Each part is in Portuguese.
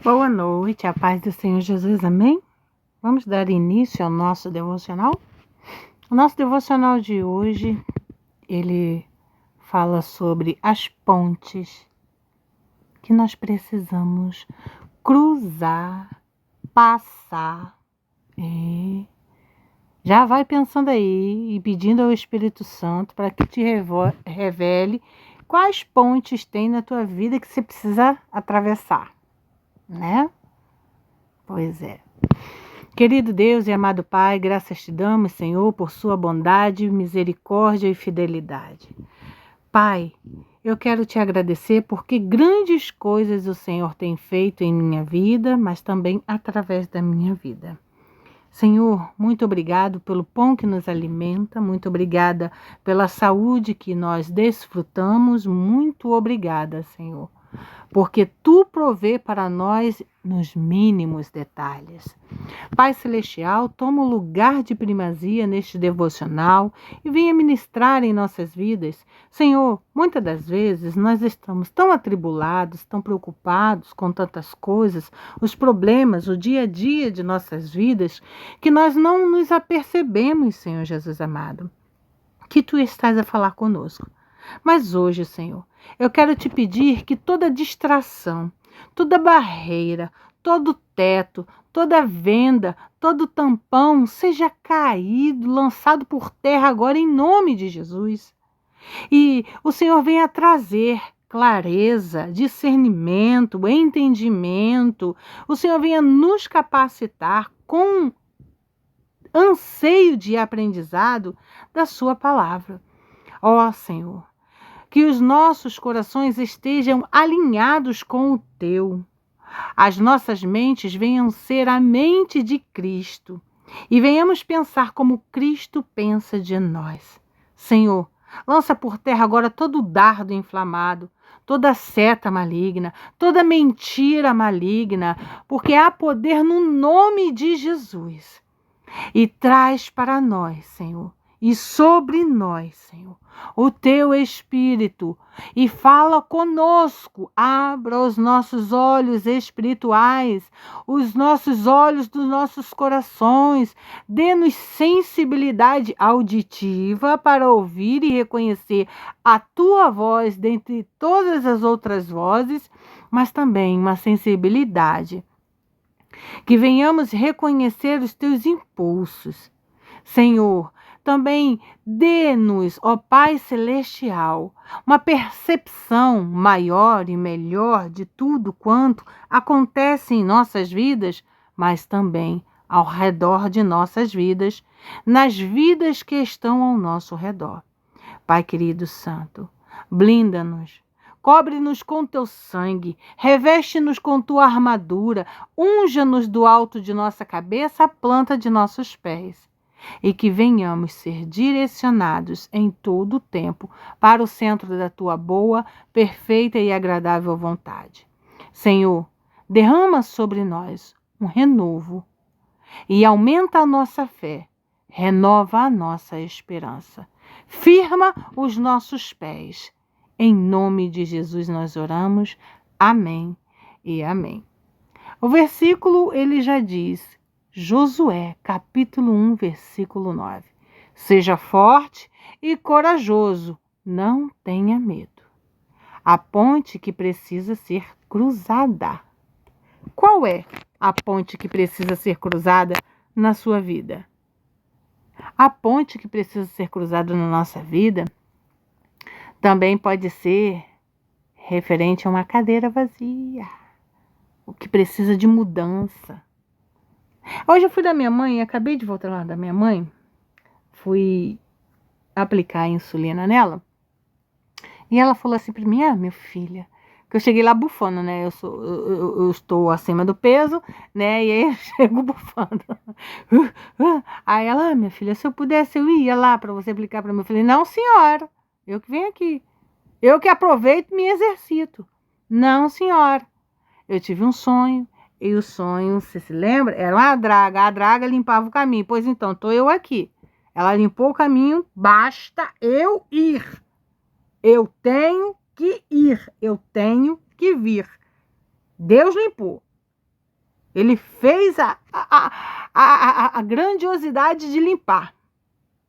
Boa noite, a paz do Senhor Jesus, amém? Vamos dar início ao nosso devocional? O nosso devocional de hoje, ele fala sobre as pontes que nós precisamos cruzar, passar. Já vai pensando aí e pedindo ao Espírito Santo para que te revele quais pontes tem na tua vida que você precisa atravessar, né? Pois é. Querido Deus e amado Pai, graças te damos, Senhor, por sua bondade, misericórdia e fidelidade. Pai, eu quero te agradecer porque grandes coisas o Senhor tem feito em minha vida, mas também através da minha vida. Senhor, muito obrigado pelo pão que nos alimenta, muito obrigada pela saúde que nós desfrutamos, muito obrigada, Senhor, porque Tu provê para nós nos mínimos detalhes. Pai Celestial, toma o lugar de primazia neste devocional e venha ministrar em nossas vidas. Senhor, muitas das vezes nós estamos tão atribulados, tão preocupados com tantas coisas, os problemas, o dia a dia de nossas vidas, que nós não nos apercebemos, Senhor Jesus amado, que Tu estás a falar conosco. Mas hoje, Senhor, eu quero te pedir que toda distração, toda barreira, todo teto, toda venda, todo tampão seja caído, lançado por terra agora em nome de Jesus. E o Senhor venha trazer clareza, discernimento, entendimento. O Senhor venha nos capacitar com anseio de aprendizado da sua palavra. Ó Senhor, que os nossos corações estejam alinhados com o Teu. As nossas mentes venham ser a mente de Cristo e venhamos pensar como Cristo pensa de nós. Senhor, lança por terra agora todo dardo inflamado, toda seta maligna, toda mentira maligna, porque há poder no nome de Jesus. E traz para nós, Senhor, e sobre nós, Senhor, o Teu Espírito, e fala conosco, abra os nossos olhos espirituais, os nossos olhos dos nossos corações, dê-nos sensibilidade auditiva para ouvir e reconhecer a Tua voz dentre todas as outras vozes, mas também uma sensibilidade que venhamos reconhecer os Teus impulsos. Senhor, também dê-nos, ó Pai Celestial, uma percepção maior e melhor de tudo quanto acontece em nossas vidas, mas também ao redor de nossas vidas, nas vidas que estão ao nosso redor. Pai querido Santo, blinda-nos, cobre-nos com Teu sangue, reveste-nos com Tua armadura, unja-nos do alto de nossa cabeça à planta de nossos pés, e que venhamos ser direcionados em todo o tempo para o centro da Tua boa, perfeita e agradável vontade. Senhor, derrama sobre nós um renovo e aumenta a nossa fé, renova a nossa esperança, firma os nossos pés. Em nome de Jesus nós oramos. Amém e amém. O versículo, ele já diz, Josué, capítulo 1, versículo 9. Seja forte e corajoso, não tenha medo. A ponte que precisa ser cruzada. Qual é a ponte que precisa ser cruzada na sua vida? A ponte que precisa ser cruzada na nossa vida também pode ser referente a uma cadeira vazia, o que precisa de mudança. Hoje eu fui da minha mãe, acabei de voltar lá da minha mãe, fui aplicar a insulina nela, e ela falou assim para mim, minha filha, que eu cheguei lá bufando, né, eu estou acima do peso, né, e aí eu chego bufando. Aí ela, minha filha, se eu pudesse eu ia lá para você aplicar para mim. Eu falei, não senhora, eu que venho aqui. Eu que aproveito e me exercito. Não, senhora. Eu tive um sonho. E o sonho, você se lembra? Era uma draga. A draga limpava o caminho. Pois então, estou eu aqui. Ela limpou o caminho. Basta eu ir. Eu tenho que ir. Eu tenho que vir. Deus limpou. Ele fez a grandiosidade de limpar.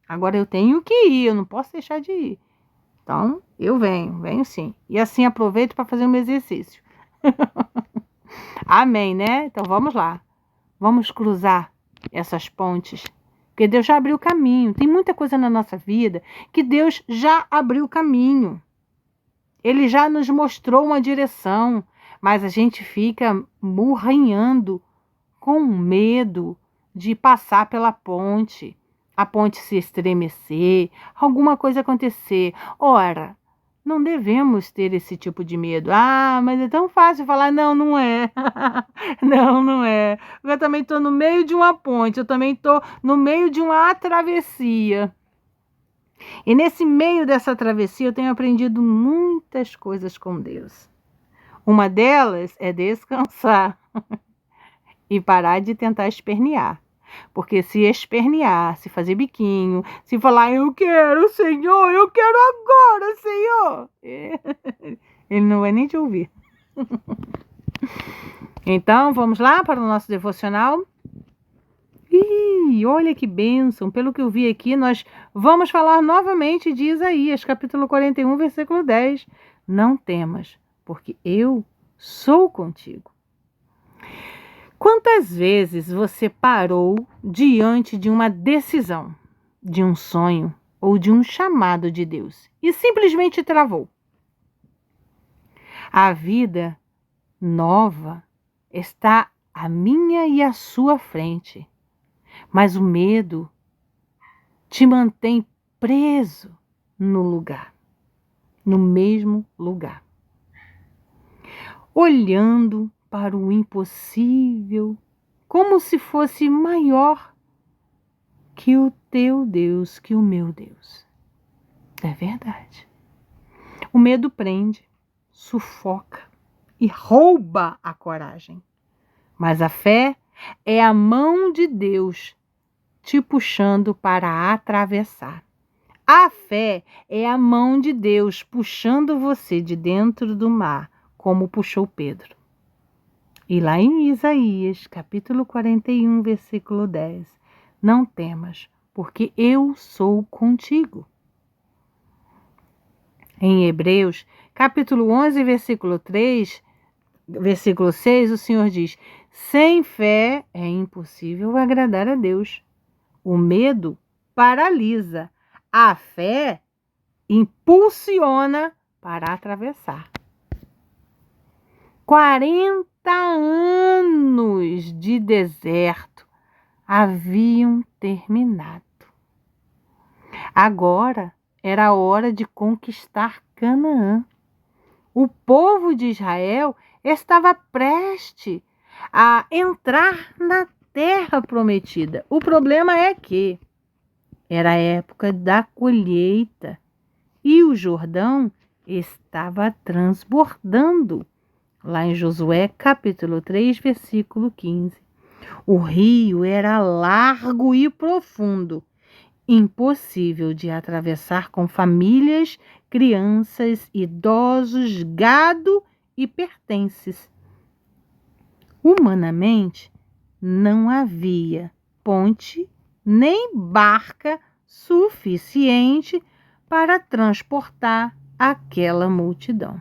Agora eu tenho que ir, eu não posso deixar de ir. Então, eu venho sim. E assim aproveito para fazer um exercício. Amém, né? Então vamos lá. Vamos cruzar essas pontes. Porque Deus já abriu o caminho. Tem muita coisa na nossa vida que Deus já abriu o caminho. Ele já nos mostrou uma direção. Mas a gente fica murranhando com medo de passar pela ponte, a ponte se estremecer, alguma coisa acontecer. Ora, não devemos ter esse tipo de medo. Ah, mas é tão fácil falar, não, não é. Não, não é. Eu também estou no meio de uma ponte, eu também estou no meio de uma travessia. E nesse meio dessa travessia eu tenho aprendido muitas coisas com Deus. Uma delas é descansar e parar de tentar espernear. Porque se espernear, se fazer biquinho, se falar, eu quero, Senhor, eu quero agora, Senhor, ele não vai nem te ouvir. Então, vamos lá para o nosso devocional. Olha que bênção! Pelo que eu vi aqui, nós vamos falar novamente de Isaías, capítulo 41, versículo 10. Não temas, porque eu sou contigo. Quantas vezes você parou diante de uma decisão, de um sonho ou de um chamado de Deus e simplesmente travou? A vida nova está à minha e à sua frente, mas o medo te mantém preso no lugar, no mesmo lugar, olhando para o impossível, como se fosse maior que o teu Deus, que o meu Deus. É verdade. O medo prende, sufoca e rouba a coragem. Mas a fé é a mão de Deus te puxando para atravessar. A fé é a mão de Deus puxando você de dentro do mar, como puxou Pedro. E lá em Isaías, capítulo 41, versículo 10, não temas, porque eu sou contigo. Em Hebreus, capítulo 11, versículo 3, versículo 6, o Senhor diz, sem fé é impossível agradar a Deus. O medo paralisa, a fé impulsiona para atravessar. 40 anos de deserto haviam terminado. Agora era a hora de conquistar Canaã. O povo de Israel estava prestes a entrar na terra prometida. O problema é que era a época da colheita e o Jordão estava transbordando. Lá em Josué, capítulo 3, versículo 15. O rio era largo e profundo, impossível de atravessar com famílias, crianças, idosos, gado e pertences. Humanamente, não havia ponte nem barca suficiente para transportar aquela multidão.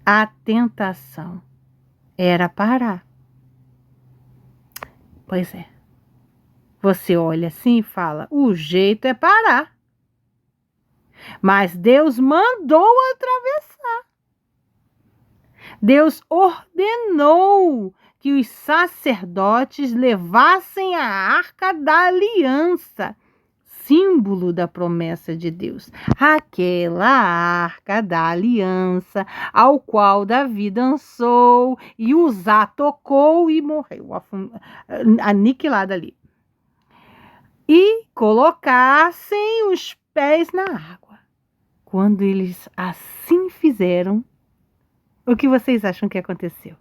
A tentação era parar. Pois é. Você olha assim e fala, o jeito é parar. Mas Deus mandou atravessar. Deus ordenou que os sacerdotes levassem a arca da aliança, símbolo da promessa de Deus. Aquela arca da aliança, ao qual Davi dançou e Uzá tocou e morreu, aniquilada ali. E colocassem os pés na água. Quando eles assim fizeram, o que vocês acham que aconteceu?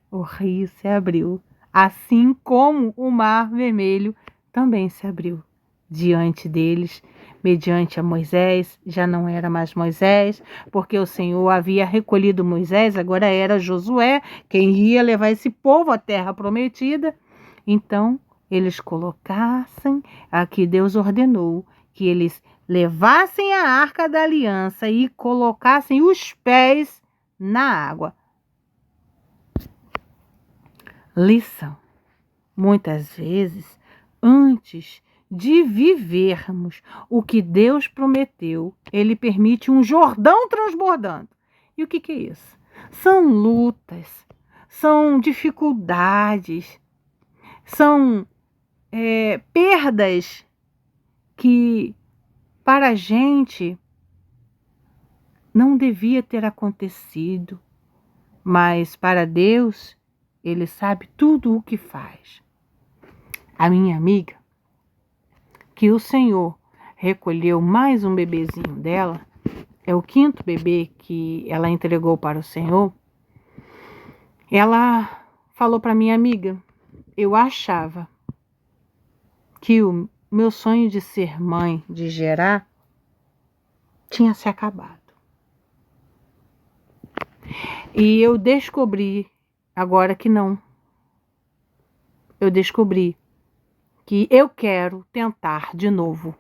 O rio se abriu, assim como o mar vermelho também se abriu diante deles, mediante a Moisés, já não era mais Moisés, porque o Senhor havia recolhido Moisés, agora era Josué quem ia levar esse povo à terra prometida. Então, eles colocassem, aqui Deus ordenou, que eles levassem a arca da aliança e colocassem os pés na água. Lição. Muitas vezes, antes de vivermos o que Deus prometeu, Ele permite um Jordão transbordando. E o que é isso? São lutas, são dificuldades, são perdas que para a gente não devia ter acontecido, mas para Deus, Ele sabe tudo o que faz. A minha amiga, que o Senhor recolheu mais um bebezinho dela, é o 5º bebê que ela entregou para o Senhor. Ela falou para minha amiga, eu achava que o meu sonho de ser mãe, de gerar, tinha se acabado. E eu descobri agora que não. Eu descobri que eu quero tentar de novo.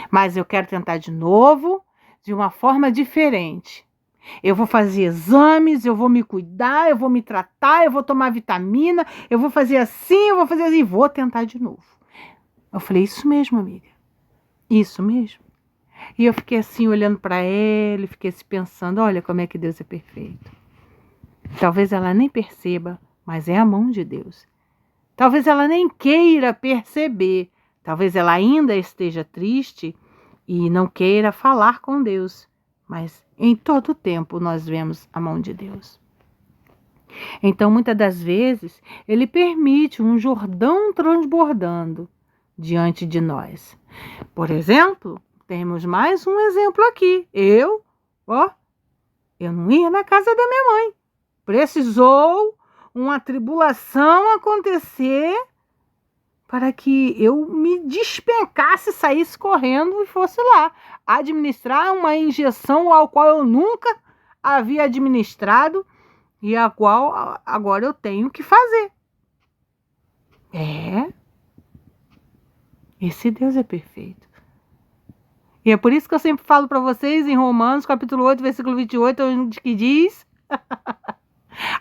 Mas eu quero tentar de novo de uma forma diferente. Eu vou fazer exames, eu vou me cuidar, eu vou me tratar, eu vou tomar vitamina, eu vou fazer assim, eu vou fazer assim, vou tentar de novo. Eu falei, isso mesmo, amiga. Isso mesmo. E eu fiquei assim, olhando para ela, fiquei assim pensando, olha como é que Deus é perfeito. Talvez ela nem perceba, mas é a mão de Deus. Talvez ela nem queira perceber, talvez ela ainda esteja triste e não queira falar com Deus, mas em todo tempo nós vemos a mão de Deus. Então, muitas das vezes, Ele permite um Jordão transbordando diante de nós. Por exemplo, temos mais um exemplo aqui. Eu não ia na casa da minha mãe. Precisou uma tribulação acontecer para que eu me despencasse, saísse correndo e fosse lá administrar uma injeção ao qual eu nunca havia administrado e a qual agora eu tenho que fazer. Esse Deus é perfeito. E é por isso que eu sempre falo para vocês em Romanos, capítulo 8, versículo 28, onde que diz...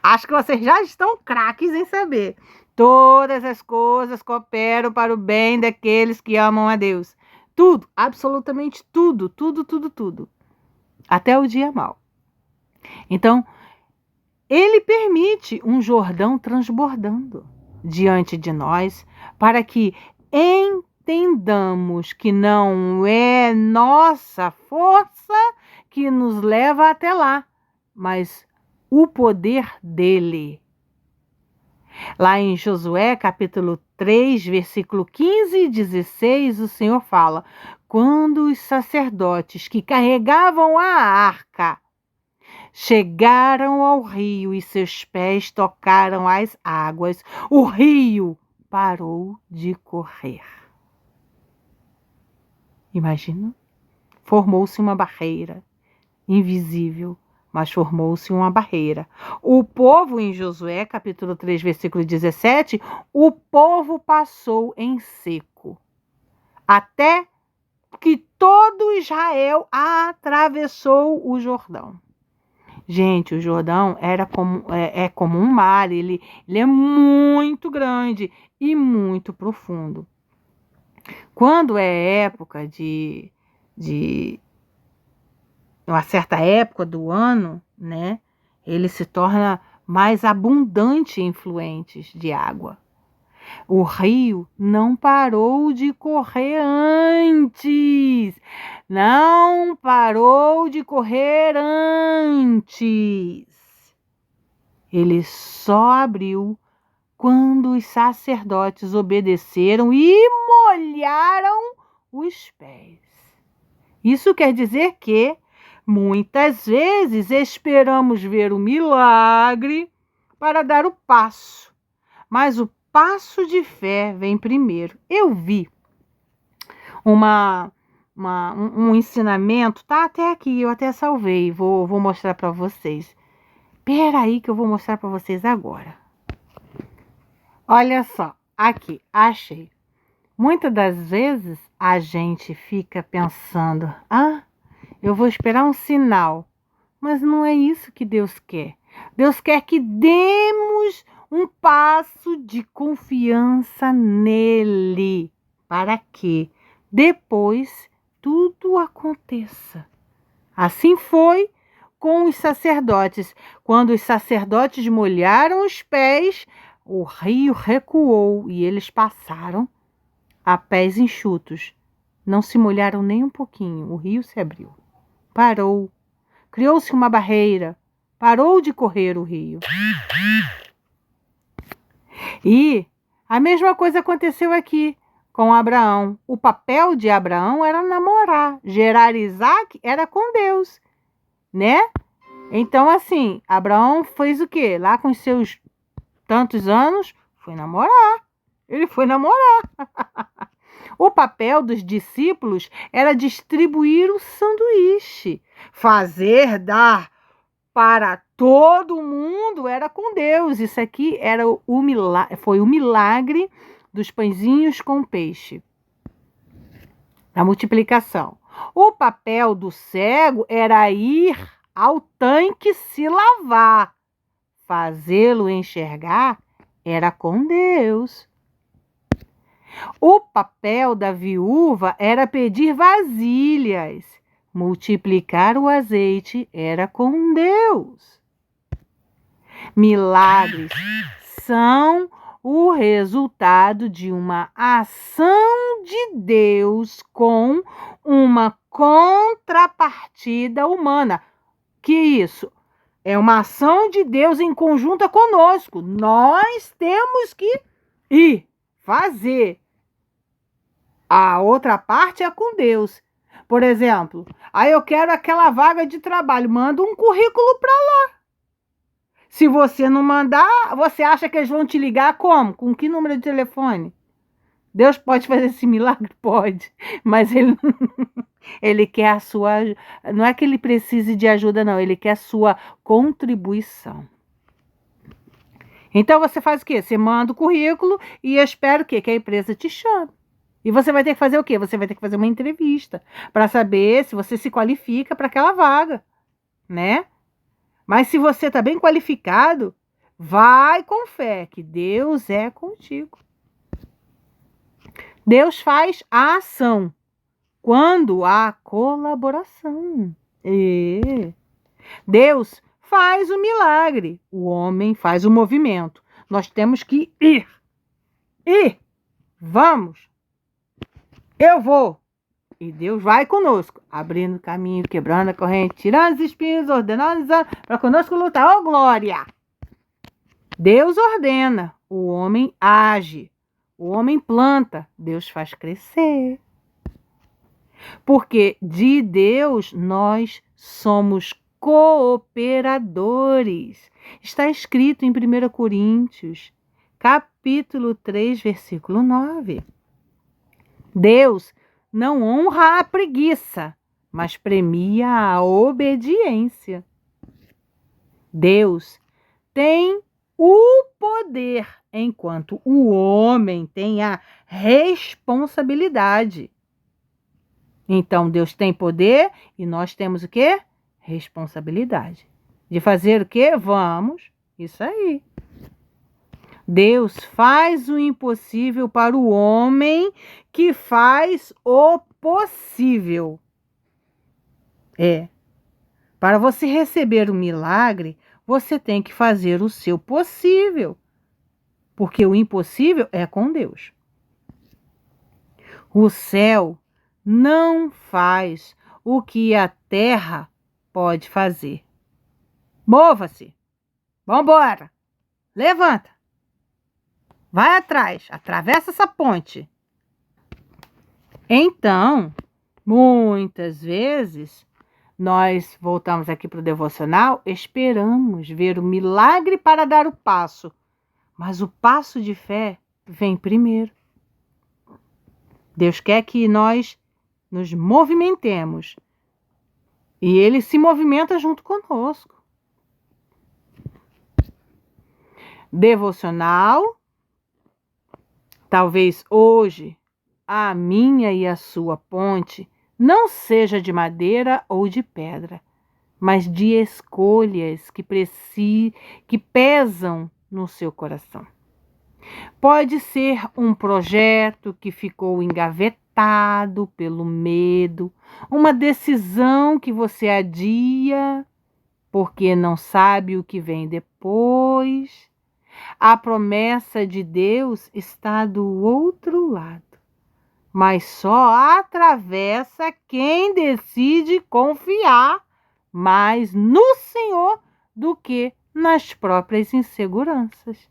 Acho que vocês já estão craques em saber. Todas as coisas cooperam para o bem daqueles que amam a Deus. Tudo, absolutamente tudo, tudo, tudo, tudo. Até o dia mau. Então, Ele permite um Jordão transbordando diante de nós para que entendamos que não é nossa força que nos leva até lá, mas o poder dele. Lá em Josué, capítulo 3, versículo 15 e 16, o Senhor fala: quando os sacerdotes que carregavam a arca chegaram ao rio e seus pés tocaram as águas, o rio parou de correr. Imagina? Formou-se uma barreira invisível, mas formou-se uma barreira. O povo, em Josué, capítulo 3, versículo 17, o povo passou em seco, até que todo Israel atravessou o Jordão. Gente, o Jordão é como um mar, ele é muito grande e muito profundo. Quando é época de uma certa época do ano, né, ele se torna mais abundante em fluentes de água. O rio não parou de correr antes. Não parou de correr antes. Ele só abriu quando os sacerdotes obedeceram e molharam os pés. Isso quer dizer que muitas vezes esperamos ver o milagre para dar o passo, mas o passo de fé vem primeiro. Eu vi uma um ensinamento, tá até aqui, eu até salvei, vou mostrar para vocês. Espera aí que eu vou mostrar para vocês agora. Olha só, aqui, achei. Muitas das vezes a gente fica pensando, eu vou esperar um sinal, mas não é isso que Deus quer. Deus quer que demos um passo de confiança nele, para que depois tudo aconteça. Assim foi com os sacerdotes. Quando os sacerdotes molharam os pés, o rio recuou e eles passaram a pés enxutos. Não se molharam nem um pouquinho. O rio se abriu. Parou. Criou-se uma barreira. Parou de correr o rio. E a mesma coisa aconteceu aqui com Abraão. O papel de Abraão era namorar. Gerar Isaac era com Deus, né? Então, assim, Abraão fez o quê? Lá com os seus tantos anos, foi namorar. Ele foi namorar. O papel dos discípulos era distribuir o sanduíche. Fazer, dar para todo mundo era com Deus. Isso aqui era foi o milagre dos pãezinhos com peixe. A multiplicação. O papel do cego era ir ao tanque se lavar. Fazê-lo enxergar era com Deus. O papel da viúva era pedir vasilhas. Multiplicar o azeite era com Deus. Milagres são o resultado de uma ação de Deus com uma contrapartida humana. Que isso? É uma ação de Deus em conjunta conosco. Nós temos que ir fazer. A outra parte é com Deus. Por exemplo, eu quero aquela vaga de trabalho. Manda um currículo para lá. Se você não mandar, você acha que eles vão te ligar como? Com que número de telefone? Deus pode fazer esse milagre? Pode. Mas ele quer a sua... Não é que ele precise de ajuda, não. Ele quer a sua contribuição. Então, você faz o quê? Você manda o currículo e espera o quê? Que a empresa te chame. E você vai ter que fazer o quê? Você vai ter que fazer uma entrevista para saber se você se qualifica para aquela vaga, né? Mas se você está bem qualificado, vai com fé, que Deus é contigo. Deus faz a ação quando há colaboração. Deus faz o milagre, o homem faz o movimento. Nós temos que ir. Vamos. Eu vou. E Deus vai conosco, abrindo caminho, quebrando a corrente, tirando os espinhos, ordenando para conosco lutar. Oh, glória! Deus ordena, o homem age. O homem planta, Deus faz crescer. Porque de Deus nós somos cooperadores. Está escrito em 1 Coríntios, capítulo 3, versículo 9. Deus não honra a preguiça, mas premia a obediência. Deus tem o poder, enquanto o homem tem a responsabilidade. Então, Deus tem poder e nós temos o quê? Responsabilidade. De fazer o quê? Vamos. Isso aí. Deus faz o impossível para o homem que faz o possível. Para você receber o milagre, você tem que fazer o seu possível. Porque o impossível é com Deus. O céu não faz o que a terra pode fazer. Mova-se. Vambora. Levanta. Vai atrás, atravessa essa ponte. Então, muitas vezes, nós voltamos aqui para o devocional, esperamos ver o milagre para dar o passo. Mas o passo de fé vem primeiro. Deus quer que nós nos movimentemos. E Ele se movimenta junto conosco. Devocional. Talvez hoje a minha e a sua ponte não seja de madeira ou de pedra, mas de escolhas que pesam no seu coração. Pode ser um projeto que ficou engavetado pelo medo, uma decisão que você adia porque não sabe o que vem depois. A promessa de Deus está do outro lado, mas só atravessa quem decide confiar mais no Senhor do que nas próprias inseguranças.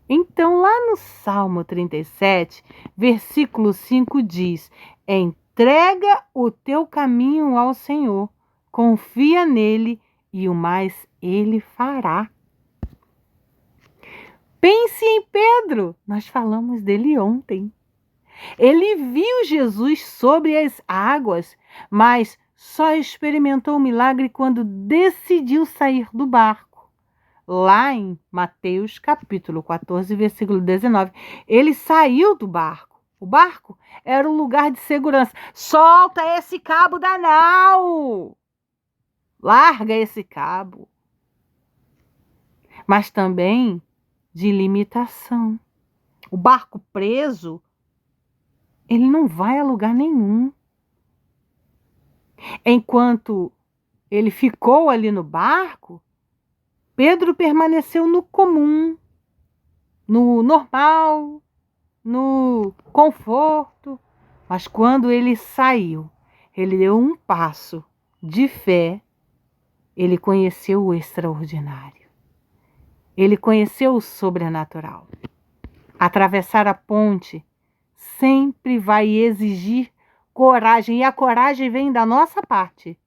Então, lá no Salmo 37, versículo 5 diz: entrega o teu caminho ao Senhor, confia nele e o mais ele fará. Pense em Pedro, nós falamos dele ontem. Ele viu Jesus sobre as águas, mas só experimentou o milagre quando decidiu sair do barco. Lá em Mateus capítulo 14, versículo 19, ele saiu do barco. O barco era um lugar de segurança. Solta esse cabo da nau! Larga esse cabo. Mas também de limitação. O barco preso, ele não vai a lugar nenhum. Enquanto ele ficou ali no barco, Pedro permaneceu no comum, no normal, no conforto. Mas quando ele saiu, ele deu um passo de fé, ele conheceu o extraordinário. Ele conheceu o sobrenatural. Atravessar a ponte sempre vai exigir coragem, e a coragem vem da nossa parte.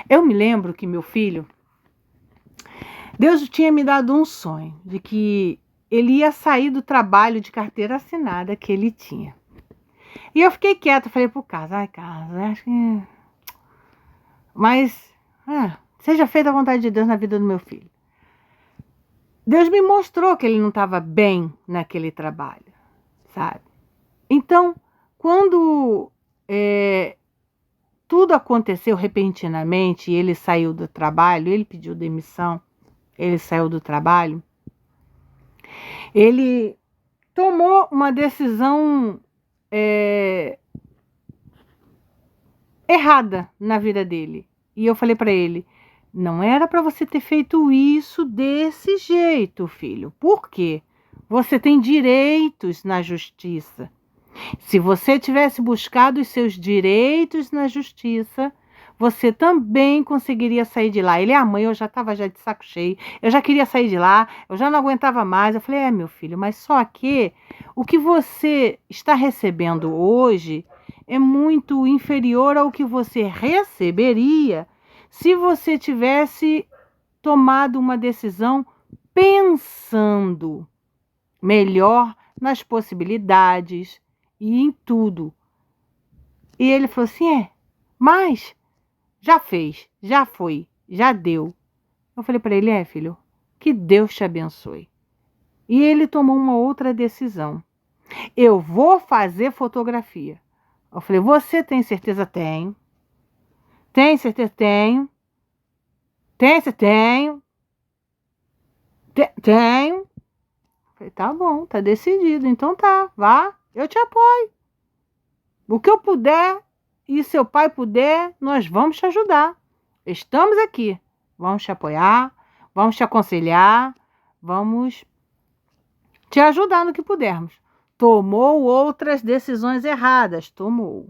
Eu me lembro que meu filho, Deus tinha me dado um sonho de que ele ia sair do trabalho de carteira assinada que ele tinha. E eu fiquei quieta, falei pro Carlos, Carlos, acho que... Mas, seja feita a vontade de Deus na vida do meu filho. Deus me mostrou que ele não estava bem naquele trabalho, sabe? Então, quando tudo aconteceu repentinamente e ele saiu do trabalho, ele pediu demissão, ele saiu do trabalho, ele tomou uma decisão errada na vida dele. E eu falei para ele, não era para você ter feito isso desse jeito, filho. Por quê? Você tem direitos na justiça. Se você tivesse buscado os seus direitos na justiça, você também conseguiria sair de lá. Ele, mãe, eu já estava de saco cheio, eu já queria sair de lá, eu já não aguentava mais. Eu falei, meu filho, mas só que o que você está recebendo hoje é muito inferior ao que você receberia se você tivesse tomado uma decisão pensando melhor nas possibilidades e em tudo. E ele falou assim, mas já fez, já foi, já deu. Eu falei para ele, filho, que Deus te abençoe. E ele tomou uma outra decisão. Eu vou fazer fotografia. Eu falei, você tem certeza? Tenho. Tem certeza? Tenho. Tem certeza? Tenho. Tenho. Eu falei, tá bom, tá decidido. Então tá, vá, eu te apoio. O que eu puder e seu pai puder, nós vamos te ajudar. Estamos aqui. Vamos te apoiar, vamos te aconselhar, vamos te ajudar no que pudermos. Tomou outras decisões erradas, tomou.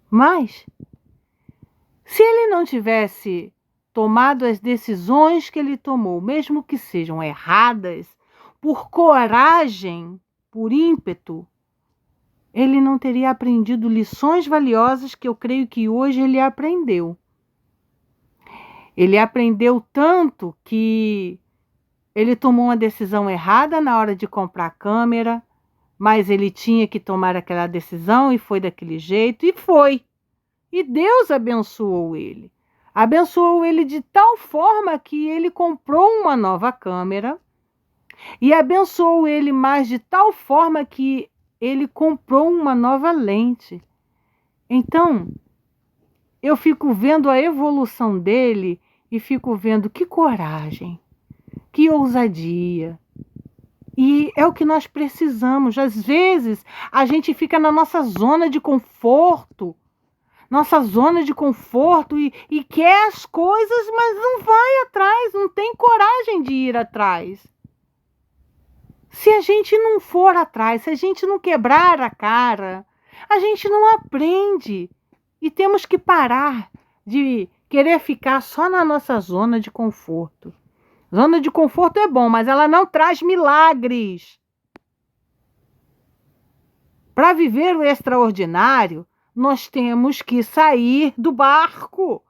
Mas, se ele não tivesse tomado as decisões que ele tomou, mesmo que sejam erradas, por coragem, por ímpeto, ele não teria aprendido lições valiosas que eu creio que hoje ele aprendeu. Ele aprendeu tanto que ele tomou uma decisão errada na hora de comprar câmera, mas ele tinha que tomar aquela decisão e foi daquele jeito, e foi. E Deus abençoou ele. Abençoou ele de tal forma que ele comprou uma nova câmera e abençoou ele mais de tal forma que ele comprou uma nova lente. Então, eu fico vendo a evolução dele e fico vendo que coragem, que ousadia. E é o que nós precisamos. Às vezes, a gente fica na nossa zona de conforto, e quer as coisas, mas não vai atrás, não tem coragem de ir atrás. Se a gente não for atrás, se a gente não quebrar a cara, a gente não aprende. E temos que parar de querer ficar só na nossa zona de conforto. Zona de conforto é bom, mas ela não traz milagres. Para viver o extraordinário, nós temos que sair do barco.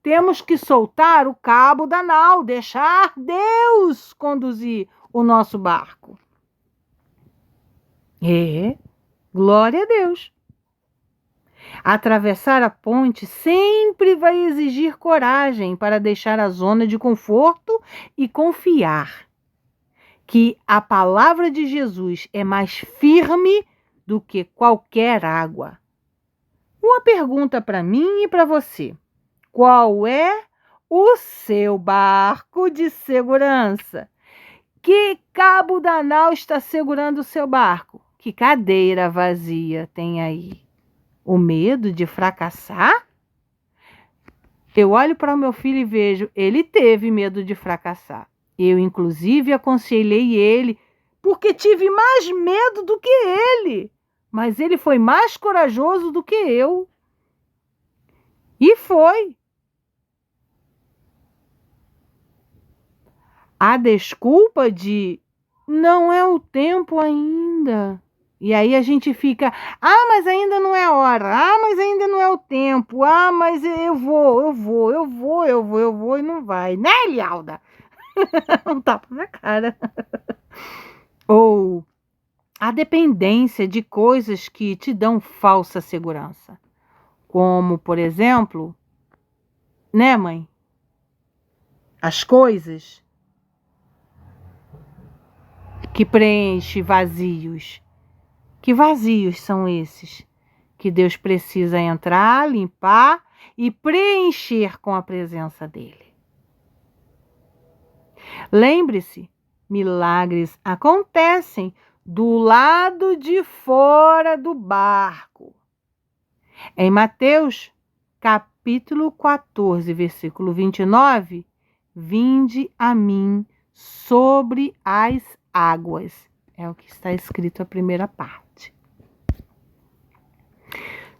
Temos que soltar o cabo da nau, deixar Deus conduzir o nosso barco. Glória a Deus. Atravessar a ponte sempre vai exigir coragem para deixar a zona de conforto e confiar que a palavra de Jesus é mais firme do que qualquer água. Uma pergunta para mim e para você. Qual é o seu barco de segurança? Que cabo da nau está segurando o seu barco? Que cadeira vazia tem aí? O medo de fracassar? Eu olho para o meu filho e vejo, ele teve medo de fracassar. Eu, inclusive, aconselhei ele, porque tive mais medo do que ele. Mas ele foi mais corajoso do que eu. E foi. A desculpa de não é o tempo ainda. E aí a gente fica, mas ainda não é a hora, mas ainda não é o tempo, mas eu vou, e não vai, né, Elialda? Um tapa na cara. Ou a dependência de coisas que te dão falsa segurança. Como, por exemplo, né, mãe? As coisas que preenchem vazios. Que vazios são esses? Que Deus precisa entrar, limpar e preencher com a presença dele. Lembre-se, milagres acontecem do lado de fora do barco. Em Mateus, capítulo 14, versículo 29, vinde a mim sobre as águas. É o que está escrito a primeira parte.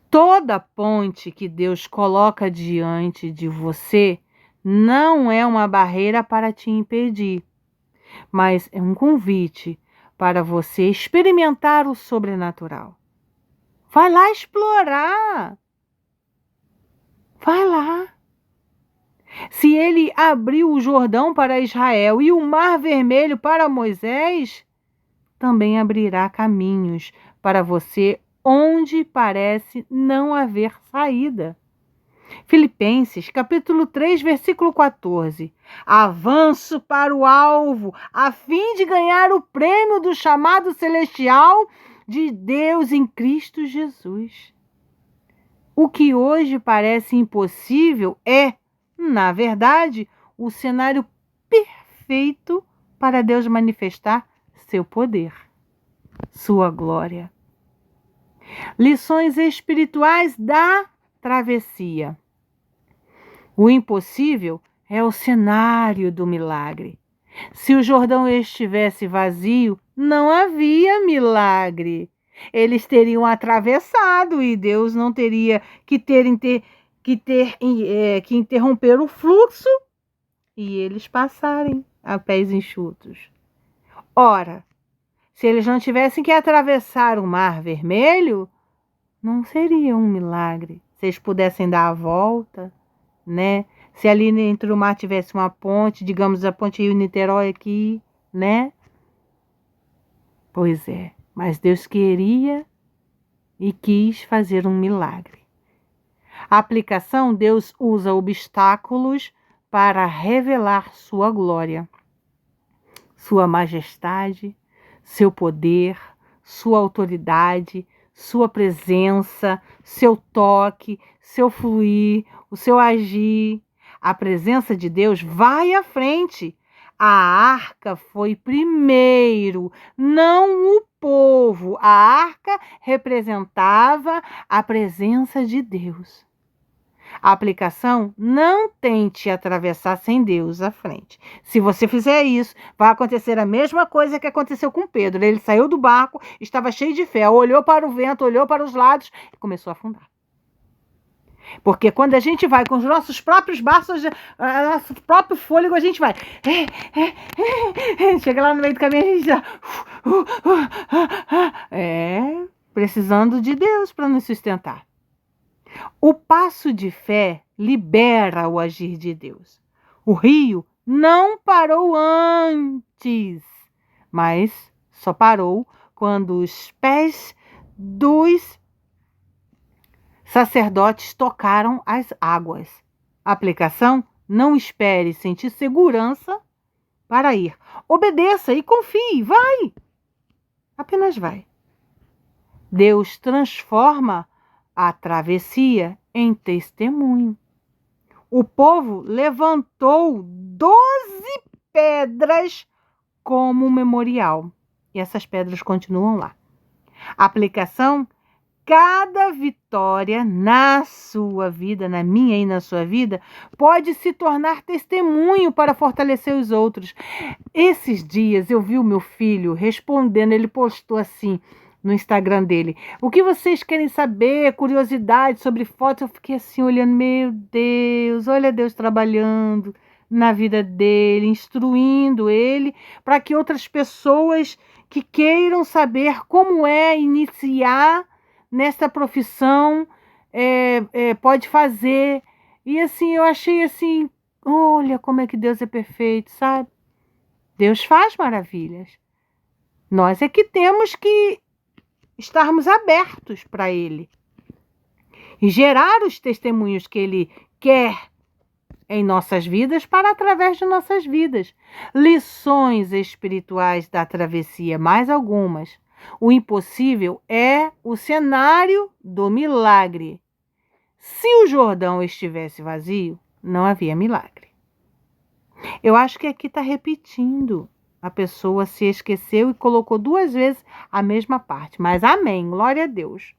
Toda ponte que Deus coloca diante de você não é uma barreira para te impedir, mas é um convite para você experimentar o sobrenatural. Vai lá explorar. Vai lá. Se ele abriu o Jordão para Israel e o Mar Vermelho para Moisés, também abrirá caminhos para você onde parece não haver saída. Filipenses, capítulo 3, versículo 14. Avanço para o alvo, a fim de ganhar o prêmio do chamado celestial de Deus em Cristo Jesus. O que hoje parece impossível é, na verdade, o cenário perfeito para Deus manifestar seu poder, sua glória. Lições espirituais da travessia. O impossível é o cenário do milagre. Se o Jordão estivesse vazio, não havia milagre. Eles teriam atravessado e Deus não teria que interromper o fluxo e eles passarem a pés enxutos. Ora, se eles não tivessem que atravessar o Mar Vermelho, não seria um milagre. Se eles pudessem dar a volta, né? Se ali entre o mar tivesse uma ponte, digamos a ponte Rio-Niterói aqui, né? Pois é. Mas Deus queria e quis fazer um milagre. A aplicação: Deus usa obstáculos para revelar sua glória, sua majestade, seu poder, sua autoridade, sua presença, seu toque, seu fluir, o seu agir. A presença de Deus vai à frente. A arca foi primeiro, não o povo. A arca representava a presença de Deus. A aplicação: não tente atravessar sem Deus à frente. Se você fizer isso, vai acontecer a mesma coisa que aconteceu com Pedro. Ele saiu do barco, estava cheio de fé, olhou para o vento, olhou para os lados e começou a afundar. Porque quando a gente vai com os nossos próprios braços, nosso próprio fôlego, a gente vai. Chega lá no meio do caminho, a gente já. Precisando de Deus para nos sustentar. O passo de fé libera o agir de Deus. O rio não parou antes, mas só parou quando os pés dos sacerdotes tocaram as águas. A aplicação: não espere sentir segurança para ir. Obedeça e confie, vai. Apenas vai. Deus transforma a travessia em testemunho. O povo levantou 12 pedras como memorial. E essas pedras continuam lá. A aplicação: cada vitória na sua vida, na minha e na sua vida, pode se tornar testemunho para fortalecer os outros. Esses dias eu vi o meu filho respondendo, ele postou assim no Instagram dele: o que vocês querem saber? Curiosidade sobre fotos? Eu fiquei assim olhando, meu Deus, olha Deus trabalhando na vida dele, instruindo ele para que outras pessoas que queiram saber como é iniciar nessa profissão pode fazer. E assim, eu achei assim, olha como é que Deus é perfeito, sabe? Deus faz maravilhas. Nós é que temos que estarmos abertos para Ele e gerar os testemunhos que Ele quer em nossas vidas para através de nossas vidas. Lições espirituais da travessia, mais algumas. O impossível é o cenário do milagre. Se o Jordão estivesse vazio, não havia milagre. Eu acho que aqui está repetindo. A pessoa se esqueceu e colocou 2 vezes a mesma parte. Mas amém, glória a Deus.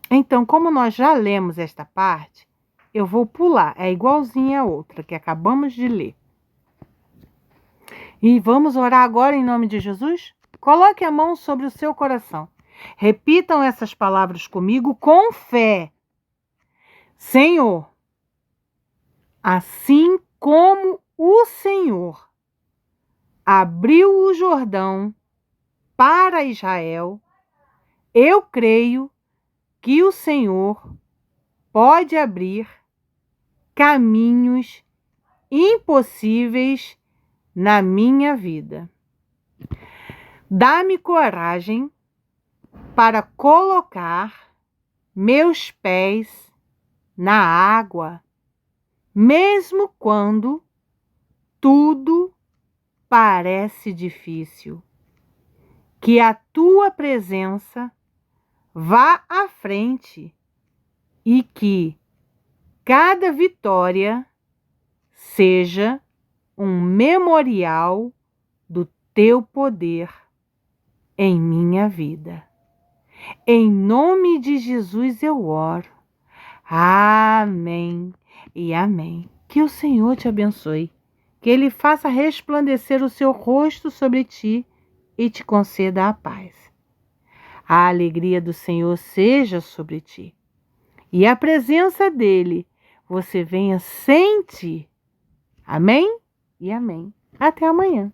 Então, como nós já lemos esta parte, eu vou pular. É igualzinha a outra que acabamos de ler. E vamos orar agora em nome de Jesus? Coloque a mão sobre o seu coração. Repitam essas palavras comigo com fé. Senhor, assim como o Senhor abriu o Jordão para Israel, eu creio que o Senhor pode abrir caminhos impossíveis na minha vida. Dá-me coragem para colocar meus pés na água, mesmo quando tudo parece difícil. Que a tua presença vá à frente e que cada vitória seja um memorial do teu poder em minha vida. Em nome de Jesus eu oro. Amém e amém. Que o Senhor te abençoe, que Ele faça resplandecer o seu rosto sobre ti e te conceda a paz. A alegria do Senhor seja sobre ti, e a presença dEle você venha sentir. Amém e amém. Até amanhã.